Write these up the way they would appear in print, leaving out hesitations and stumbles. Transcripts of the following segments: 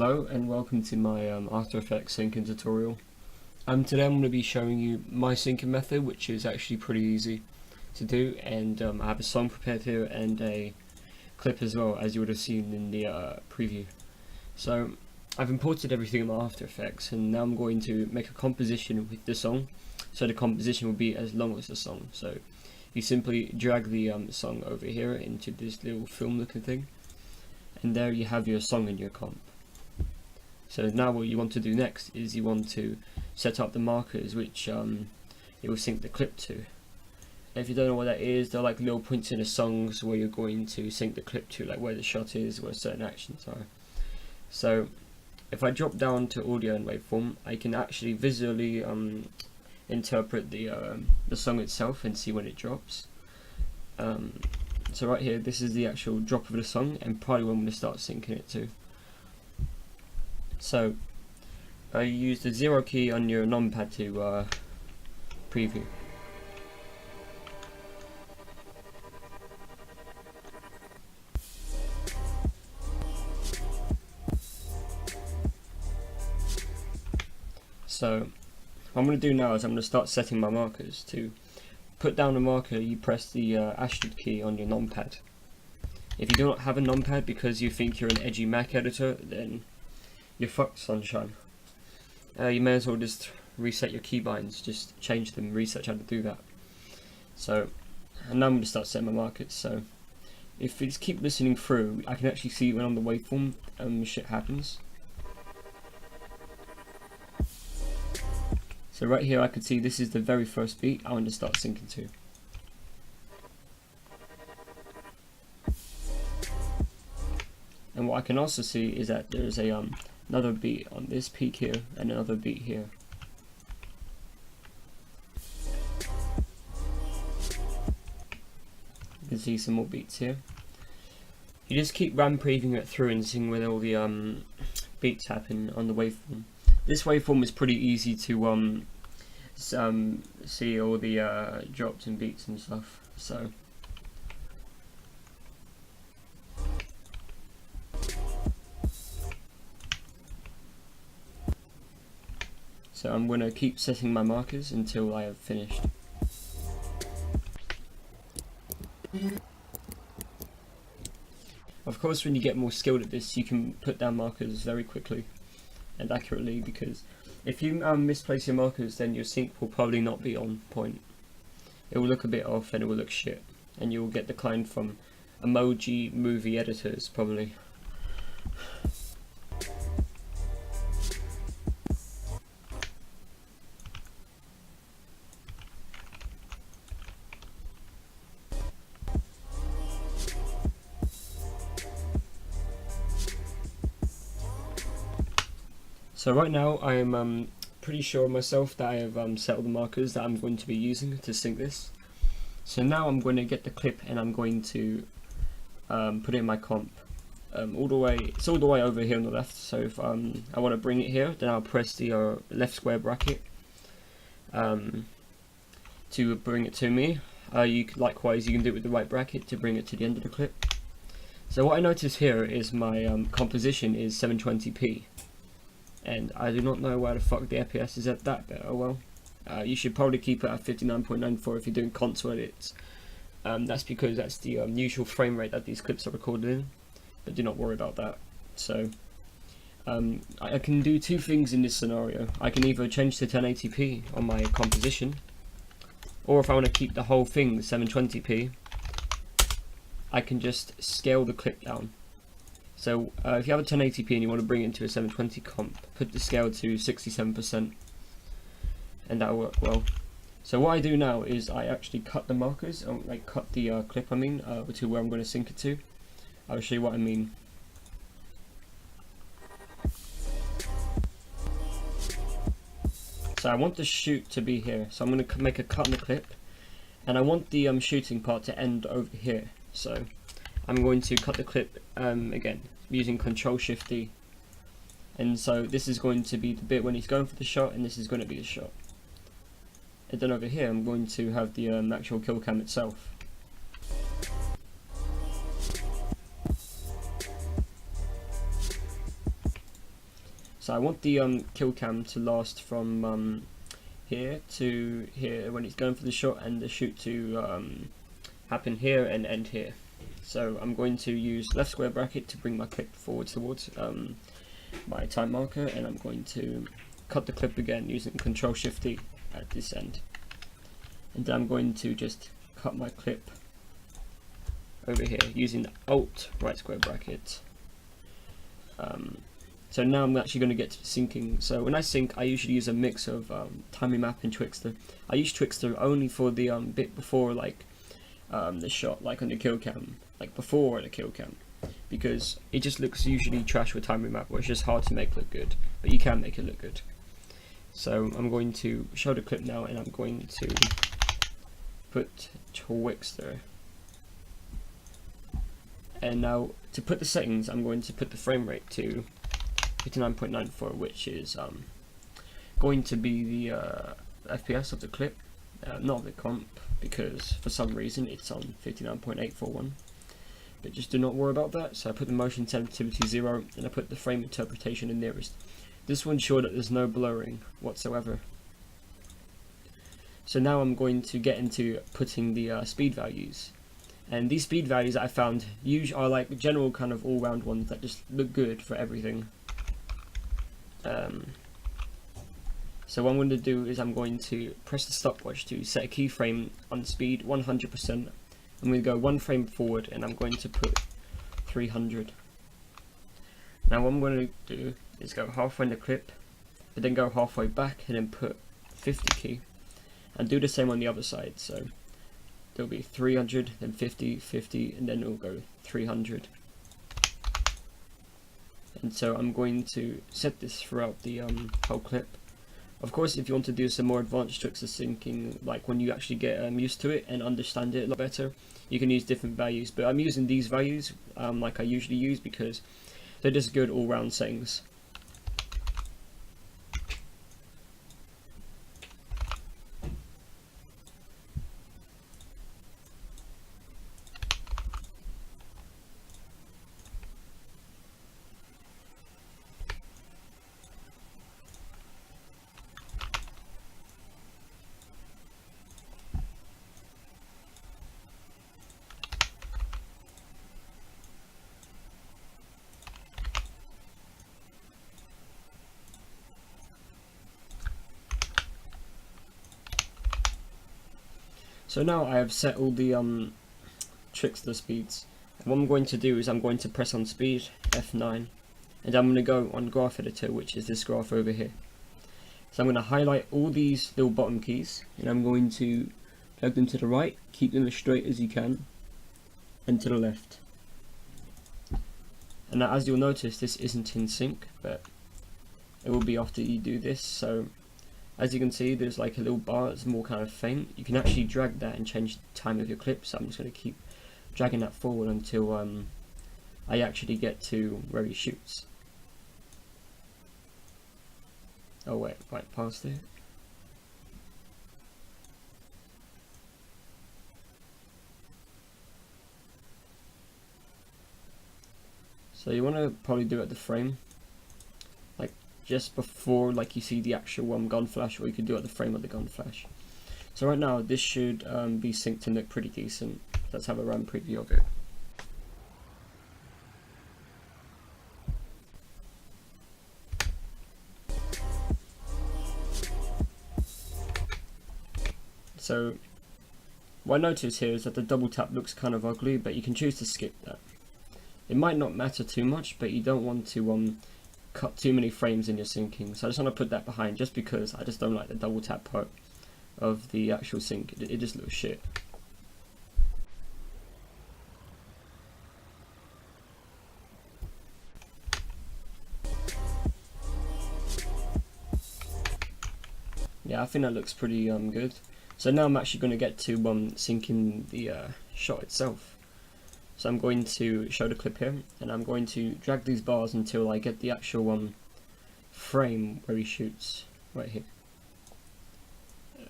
Hello and welcome to my After Effects syncing tutorial. Today I'm going to be showing you my syncing method, which is actually pretty easy to do, and I have a song prepared here and a clip as well, as you would have seen in the preview. So I've imported everything in my After Effects, and now I'm going to make a composition with the song, so the composition will be as long as the song. So you simply drag the song over here into this little film looking thing, and there you have your song in your comp. So now what you want to do next is you want to set up the markers which it will sync the clip to. If you don't know what that is, they're like little points in the songs where you're going to sync the clip to, like where the shot is, where certain actions are. So if I drop down to audio and waveform, I can actually visually interpret the song itself and see when it drops. So right here, this is the actual drop of the song and probably when I'm going to start syncing it to. So I use the 0 key on your numpad to preview. So what I'm going to do now is I'm going to start setting my markers. To put down a marker, you press the asterisk key on your numpad. If you do not have a numpad because you think you're an edgy Mac editor, then you're fucked, sunshine. You may as well just reset your keybinds, just change them, research how to do that. So, and now I'm going to start setting my markers. So, if you just keep listening through, I can actually see when on the waveform shit happens. So right here I can see this is the very first beat I want to start syncing to. And what I can also see is that there's a another beat on this peak here and another beat here. You can see some more beats here. You just keep previewing it through and seeing where all the beats happen on the waveform. This waveform is pretty easy to see all the drops and beats and stuff. So I'm going to keep setting my markers until I have finished. Of course, when you get more skilled at this, you can put down markers very quickly and accurately, because if you misplace your markers, then your sync will probably not be on point. It will look a bit off and it will look shit, and you will get declined from emoji movie editors probably. So right now I am pretty sure of myself that I have set all the markers that I'm going to be using to sync this. So now I'm going to get the clip and I'm going to put it in my comp. It's all the way over here on the left, so if I want to bring it here, then I'll press the left square bracket to bring it to me. Likewise, you can do it with the right bracket to bring it to the end of the clip. So what I notice here is my composition is 720p. And I do not know why the fuck the FPS is at that bit. Oh well. You should probably keep it at 59.94 if you're doing console edits. That's because that's the usual frame rate that these clips are recorded in. But do not worry about that. So I can do two things in this scenario. I can either change to 1080p on my composition, or if I want to keep the whole thing 720p, I can just scale the clip down. So if you have a 1080p and you want to bring it into a 720 comp, put the scale to 67% and that'll work well. So what I do now is I actually cut the markers, cut the clip to where I'm going to sync it to. I'll show you what I mean. So I want the shoot to be here, so I'm going to make a cut in the clip, and I want the shooting part to end over here. So I'm going to cut the clip again using Control-Shift-D, and so this is going to be the bit when he's going for the shot, and this is going to be the shot. And then over here I'm going to have the actual kill cam itself. So I want the kill cam to last from here to here when it's going for the shot, and the shoot to happen here and end here. So I'm going to use left square bracket to bring my clip forward towards my time marker, and I'm going to cut the clip again using Control-Shift-D at this end. And then I'm going to just cut my clip over here using the Alt right square bracket. So now I'm actually going to get to syncing. So when I sync, I usually use a mix of time remap and Trickster. I use Trickster only for the bit before, like the shot, like on the kill cam, like before the kill cam, because it just looks usually trash with time remap, where it's just hard to make look good, but you can make it look good. So I'm going to show the clip now, and I'm going to put Trickster. And now to put the settings, I'm going to put the frame rate to 59.94, which is going to be the FPS of the clip, not the comp, because for some reason it's on 59.841. But just do not worry about that. So I put the motion sensitivity 0, and I put the frame interpretation in nearest. This will ensure that there's no blurring whatsoever. So now I'm going to get into putting the speed values. And these speed values that I found are like general kind of all-round ones that just look good for everything. So what I'm going to do is I'm going to press the stopwatch to set a keyframe on speed 100%. I'm going to go one frame forward, and I'm going to put 300. Now what I'm going to do is go halfway in the clip, but then go halfway back and then put 50 key, and do the same on the other side. So there'll be 300, then 50, 50, and then it'll go 300. And so I'm going to set this throughout the whole clip. Of course, if you want to do some more advanced tricks of syncing, like when you actually get used to it and understand it a lot better, you can use different values. But I'm using these values like I usually use, because they're just good all-round settings. So now I have set all the Trickster speeds. And what I'm going to do is I'm going to press on speed, F9, and I'm going to go on graph editor, which is this graph over here. So I'm going to highlight all these little bottom keys, and I'm going to drag them to the right, keep them as straight as you can, and to the left. And now, as you'll notice, this isn't in sync, but it will be after you do this. So as you can see, there's like a little bar that's more kind of faint. You can actually drag that and change the time of your clip, so I'm just going to keep dragging that forward until I actually get to where he shoots. Oh wait, right past it. So you want to probably do it at the frame, like just before like you see the actual gun flash, or you could do it at the frame of the gun flash. So right now this should be synced and look pretty decent. Let's have a run preview of it. So what I notice here is that the double tap looks kind of ugly, but you can choose to skip that. It might not matter too much, but you don't want to cut too many frames in your syncing. So I just want to put that behind, just because I just don't like the double tap part of the actual sync. It just looks shit. Yeah, I think that looks pretty good. So now I'm actually going to get to syncing the shot itself. So I'm going to show the clip here, and I'm going to drag these bars until I get the actual frame where he shoots, right here.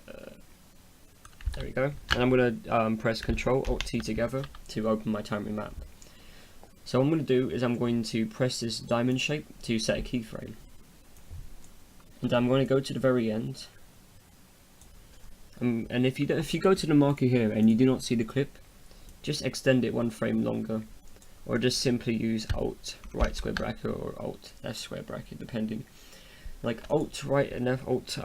There we go. And I'm going to press Ctrl-Alt-T together to open my time remap. So what I'm going to do is I'm going to press this diamond shape to set a keyframe. And I'm going to go to the very end. And if you go to the marker here and you do not see the clip, just extend it 1 frame longer, or just simply use Alt right square bracket or Alt left square bracket, depending. Like Alt right and Alt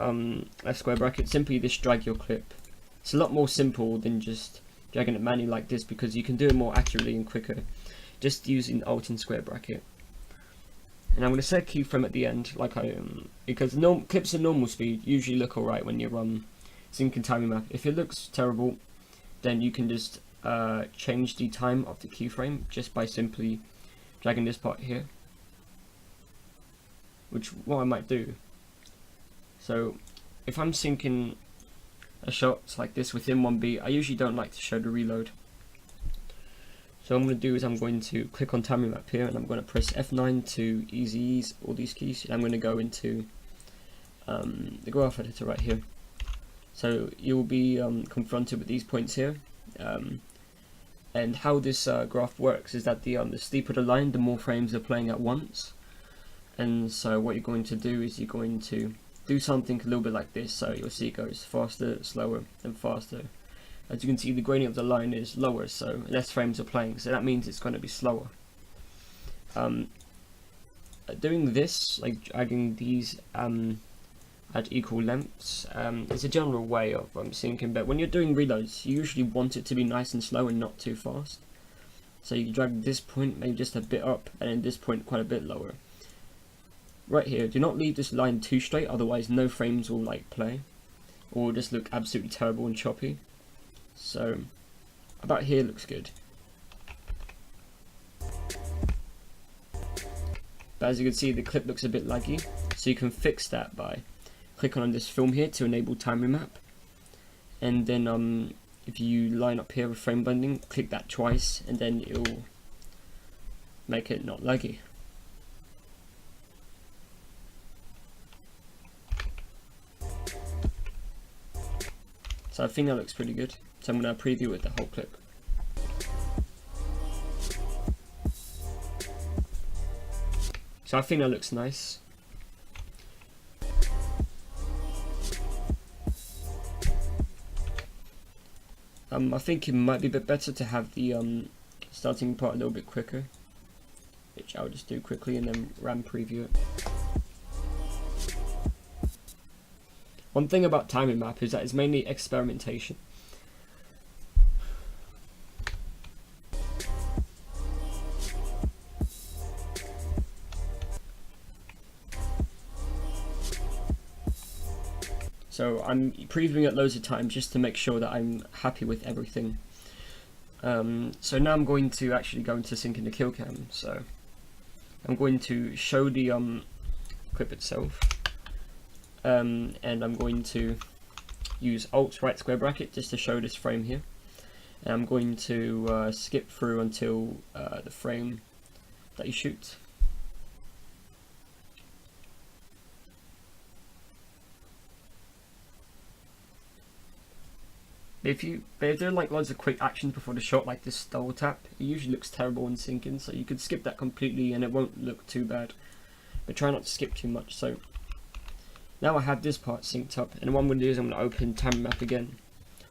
left square bracket, simply just drag your clip. It's a lot more simple than just dragging it manually like this, because you can do it more accurately and quicker just using Alt and square bracket. And I'm going to set keyframe at the end, like I because clips at normal speed usually look alright when you're syncing timing map. If it looks terrible, then you can just change the time of the keyframe just by simply dragging this part here, which what I might do. So if I'm syncing a shot like this within 1 beat, I usually don't like to show the reload. So what I'm going to do is I'm going to click on timing map here, and I'm going to press F9 to easy ease all these keys, and I'm going to go into the graph editor right here. So you'll be confronted with these points here, and how this graph works is that the steeper the line, the more frames are playing at once. And so what you're going to do is you're going to do something a little bit like this. So you'll see it goes faster, slower, and faster. As you can see, the gradient of the line is lower, so less frames are playing, so that means it's going to be slower. Doing this, like dragging these at equal lengths, is a general way of syncing, but when you're doing reloads, you usually want it to be nice and slow and not too fast. So you drag this point maybe just a bit up, and then this point quite a bit lower. Right here, do not leave this line too straight, otherwise no frames will play, or will just look absolutely terrible and choppy. So about here looks good. But as you can see, the clip looks a bit laggy, so you can fix that by clicking on this film here to enable time remap, and then if you line up here with frame blending, click that twice, and then it'll make it not laggy. So I think that looks pretty good, so I'm going to preview it the whole clip. So I think that looks nice. I think it might be a bit better to have the starting part a little bit quicker, which I'll just do quickly and then RAM preview it. One thing about timing map is that it's mainly experimentation. So I'm previewing it loads of times just to make sure that I'm happy with everything. So now I'm going to actually go into syncing the kill cam. So I'm going to show the clip itself, and I'm going to use Alt right square bracket just to show this frame here. And I'm going to skip through until the frame that you shoot. If there are loads of quick actions before the shot, like this double tap, it usually looks terrible in syncing, so you could skip that completely and it won't look too bad. But try not to skip too much. So now I have this part synced up, and what I'm going to do is I'm going to open timing map again.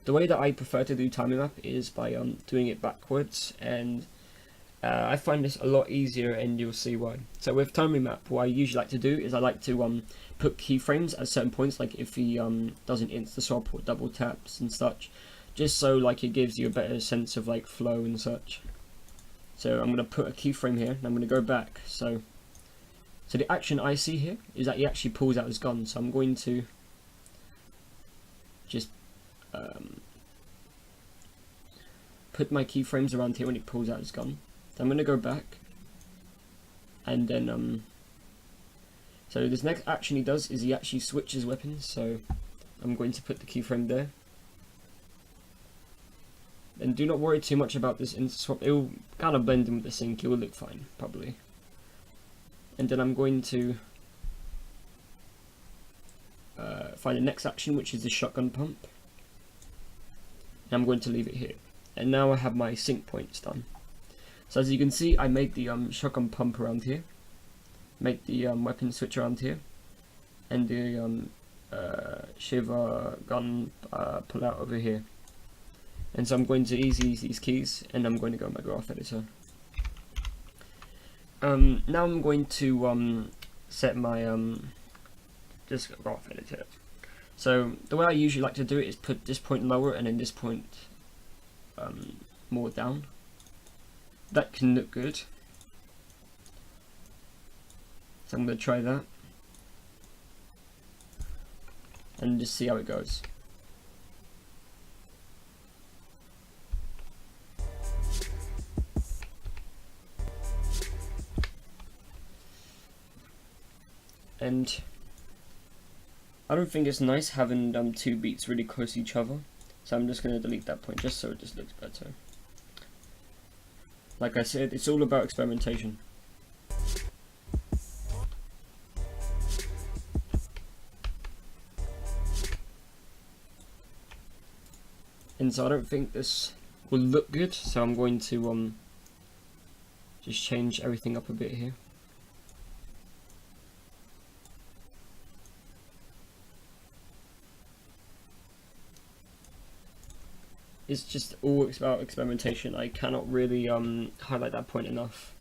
The way that I prefer to do timing map is by doing it backwards, and I find this a lot easier, and you'll see why. So with timing map, what I usually like to do is I like to put keyframes at certain points, like if he doesn't insta swap or double taps and such, just so it gives you a better sense of flow and such. So I'm going to put a keyframe here, and I'm going to go back. So the action I see here is that he actually pulls out his gun. So I'm going to just put my keyframes around here when he pulls out his gun. So I'm going to go back, and then so this next action he does is he actually switches weapons. So I'm going to put the keyframe there. And do not worry too much about this insta swap. It will kind of blend in with the sync. It will look fine, probably. And then I'm going to find the next action, which is the shotgun pump. And I'm going to leave it here. And now I have my sync points done. So as you can see, I made the shotgun pump around here, make the weapon switch around here, and the Shiva gun pull out over here. And so I'm going to easy these keys, and I'm going to go in my graph editor. Now I'm going to set my just graph editor. So the way I usually like to do it is put this point lower and then this point more down. That can look good. So I'm going to try that and just see how it goes. And I don't think it's nice having two beats really close to each other, so I'm just going to delete that point just so it just looks better. Like I said, it's all about experimentation. And so I don't think this will look good, so I'm going to just change everything up a bit here. It's just all about experimentation. I cannot really highlight that point enough.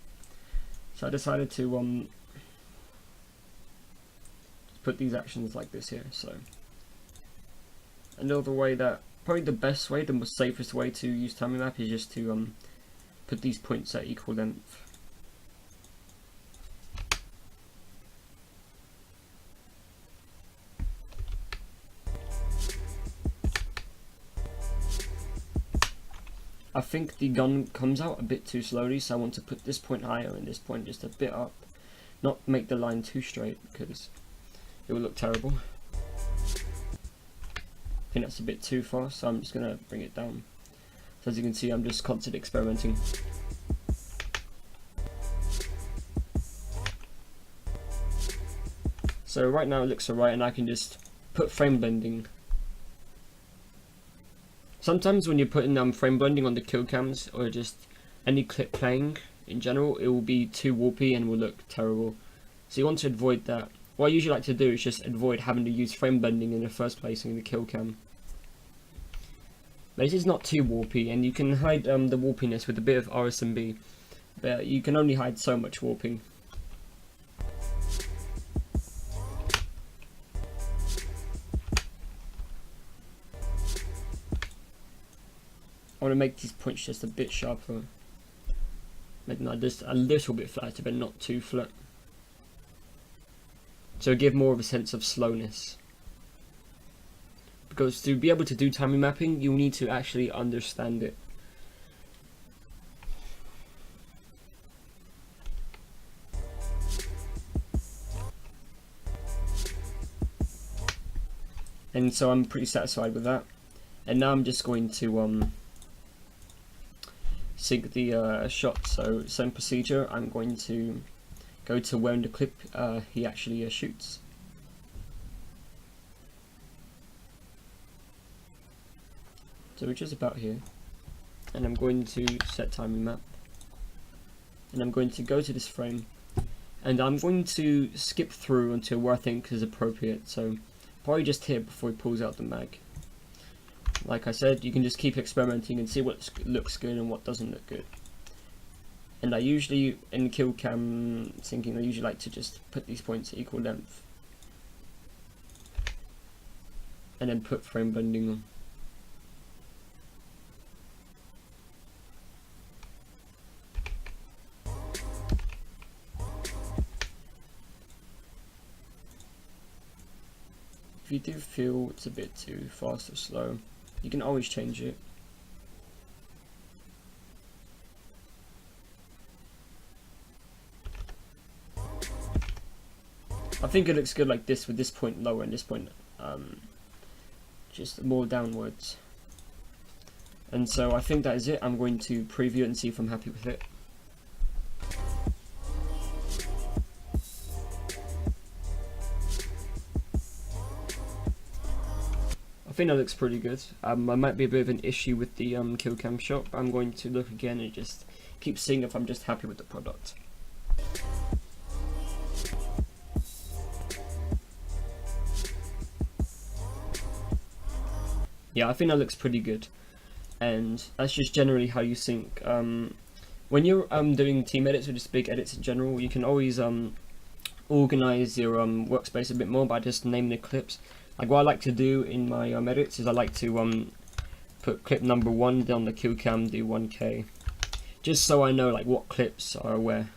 So I decided to put these actions like this here. So another way that, probably the best way, the most safest way to use timing map is just to put these points at equal length. I think the gun comes out a bit too slowly, so I want to put this point higher and this point just a bit up. Not make the line too straight because it will look terrible. I think that's a bit too fast, so I'm just going to bring it down. So as you can see, I'm just constantly experimenting. So right now it looks alright, and I can just put frame blending. Sometimes when you're putting frame blending on the kill cams or just any clip playing in general, it will be too warpy and will look terrible. So you want to avoid that. What I usually like to do is just avoid having to use frame blending in the first place in the kill cam. But this is not too warpy, and you can hide the warpiness with a bit of RSMB, but you can only hide so much warping. I want to make these points just a bit sharper, maybe not just a little bit flatter, but not too flat. So give more of a sense of slowness. Because to be able to do timing mapping, you need to actually understand it. And so I'm pretty satisfied with that. And now I'm just going to sync the shot. So same procedure, I'm going to go to where in the clip he actually shoots. So which is about here. And I'm going to set timing map. And I'm going to go to this frame. And I'm going to skip through until where I think is appropriate. So probably just here before he pulls out the mag. Like I said, you can just keep experimenting and see what looks good and what doesn't look good. And I usually, in kill cam syncing, I usually like to just put these points at equal length. And then put frame blending on. If you do feel it's a bit too fast or slow, you can always change it. I think it looks good like this, with this point lower and this point just more downwards. And so I think that is it. I'm going to preview it and see if I'm happy with it. I think that looks pretty good. I might be a bit of an issue with the kill cam shot, but I'm going to look again and just keep seeing if I'm just happy with the product. yeah, I think that looks pretty good, and that's just generally how you sync. When you're doing team edits or just big edits in general, you can always organize your workspace a bit more by just naming the clips. Like what I like to do in my edits is I like to put clip number 1 down the kill cam, do 1k, just so I know like what clips are where.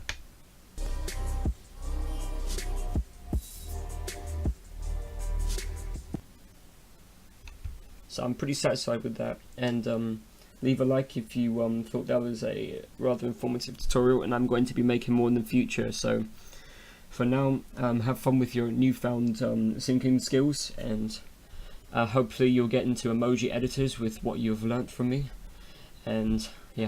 So I'm pretty satisfied with that, and leave a like if you thought that was a rather informative tutorial, and I'm going to be making more in the future. So for now, have fun with your newfound syncing skills, and hopefully you'll get into emoji editors with what you've learnt from me, and yeah.